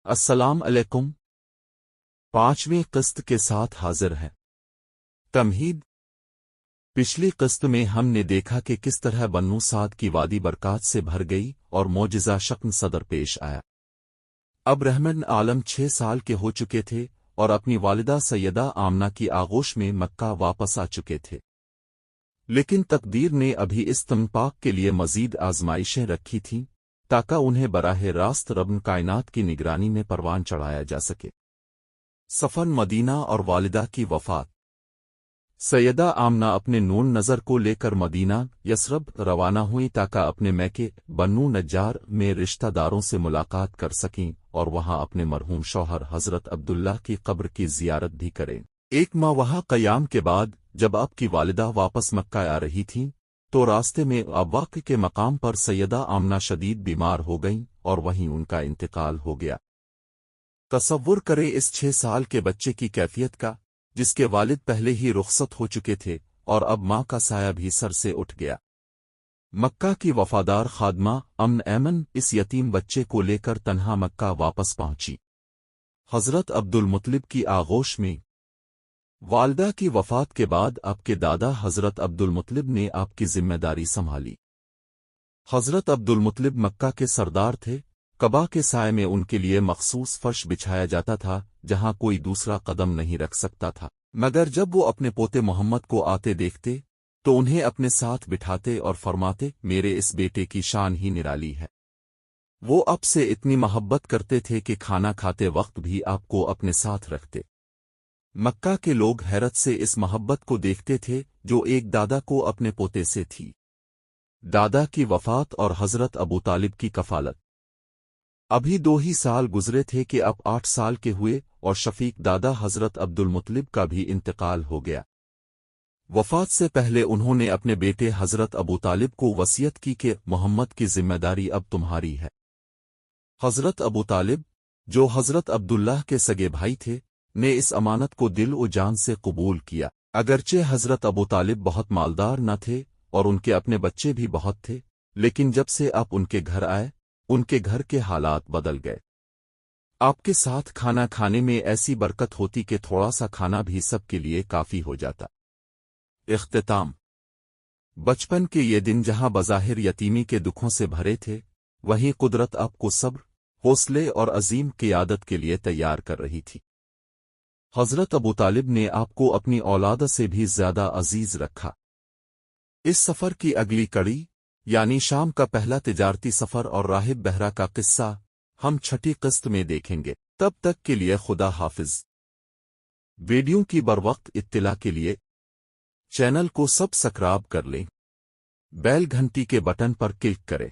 السلام علیکم۔ پانچویں قسط کے ساتھ حاضر ہے۔ تمہید۔ پچھلی قسط میں ہم نے دیکھا کہ کس طرح بنو سعد کی وادی برکات سے بھر گئی اور معجزہ شکن صدر پیش آیا۔ اب رحمن عالم 6 سال کے ہو چکے تھے اور اپنی والدہ سیدہ آمنہ کی آغوش میں مکہ واپس آ چکے تھے، لیکن تقدیر نے ابھی اس تنپاک کے لیے مزید آزمائشیں رکھی تھیں تاکہ انہیں براہ راست رب کائنات کی نگرانی میں پروان چڑھایا جا سکے۔ سفر مدینہ اور والدہ کی وفات۔ سیدہ آمنہ اپنے نون نظر کو لے کر مدینہ یثرب روانہ ہوئی تاکہ اپنے میکے بنو نجار میں رشتہ داروں سے ملاقات کر سکیں اور وہاں اپنے مرحوم شوہر حضرت عبداللہ کی قبر کی زیارت بھی کریں۔ 1 ماہ وہاں قیام کے بعد جب آپ کی والدہ واپس مکہ آ رہی تھیں تو راستے میں ابواق کے مقام پر سیدہ آمنہ شدید بیمار ہو گئیں اور وہیں ان کا انتقال ہو گیا۔ تصور کریں اس 6 سال کے بچے کی کیفیت کا، جس کے والد پہلے ہی رخصت ہو چکے تھے اور اب ماں کا سایہ بھی سر سے اٹھ گیا۔ مکہ کی وفادار خادمہ ایمن اس یتیم بچے کو لے کر تنہا مکہ واپس پہنچی۔ حضرت عبد المطلب کی آغوش میں۔ والدہ کی وفات کے بعد آپ کے دادا حضرت عبد المطلب نے آپ کی ذمہ داری سنبھالی۔ حضرت عبد المطلب مکہ کے سردار تھے۔ قبا کے سائے میں ان کے لیے مخصوص فرش بچھایا جاتا تھا جہاں کوئی دوسرا قدم نہیں رکھ سکتا تھا، مگر جب وہ اپنے پوتے محمد کو آتے دیکھتے تو انہیں اپنے ساتھ بٹھاتے اور فرماتے، میرے اس بیٹے کی شان ہی نرالی ہے۔ وہ آپ سے اتنی محبت کرتے تھے کہ کھانا کھاتے وقت بھی آپ کو اپنے ساتھ رکھتے۔ مکہ کے لوگ حیرت سے اس محبت کو دیکھتے تھے جو ایک دادا کو اپنے پوتے سے تھی۔ دادا کی وفات اور حضرت ابو طالب کی کفالت۔ ابھی 2 ہی سال گزرے تھے کہ اب 8 سال کے ہوئے اور شفیق دادا حضرت عبد المطلب کا بھی انتقال ہو گیا۔ وفات سے پہلے انہوں نے اپنے بیٹے حضرت ابو طالب کو وصیت کی کہ محمد کی ذمہ داری اب تمہاری ہے۔ حضرت ابو طالب، جو حضرت عبداللہ کے سگے بھائی تھے، نے اس امانت کو دل و جان سے قبول کیا۔ اگرچہ حضرت ابو طالب بہت مالدار نہ تھے اور ان کے اپنے بچے بھی بہت تھے، لیکن جب سے آپ ان کے گھر آئے ان کے گھر کے حالات بدل گئے۔ آپ کے ساتھ کھانا کھانے میں ایسی برکت ہوتی کہ تھوڑا سا کھانا بھی سب کے لیے کافی ہو جاتا۔ اختتام۔ بچپن کے یہ دن جہاں بظاہر یتیمی کے دکھوں سے بھرے تھے، وہیں قدرت آپ کو صبر، حوصلے اور عظیم قیادت کے لیے تیار کر رہی تھی۔ حضرت ابو طالب نے آپ کو اپنی اولاد سے بھی زیادہ عزیز رکھا۔ اس سفر کی اگلی کڑی، یعنی شام کا پہلا تجارتی سفر اور راہب بہرا کا قصہ، ہم 6ٹھی قسط میں دیکھیں گے۔ تب تک کے لیے خدا حافظ۔ ویڈیو کی بروقت اطلاع کے لیے چینل کو سبسکرائب کر لیں، بیل گھنٹی کے بٹن پر کلک کریں۔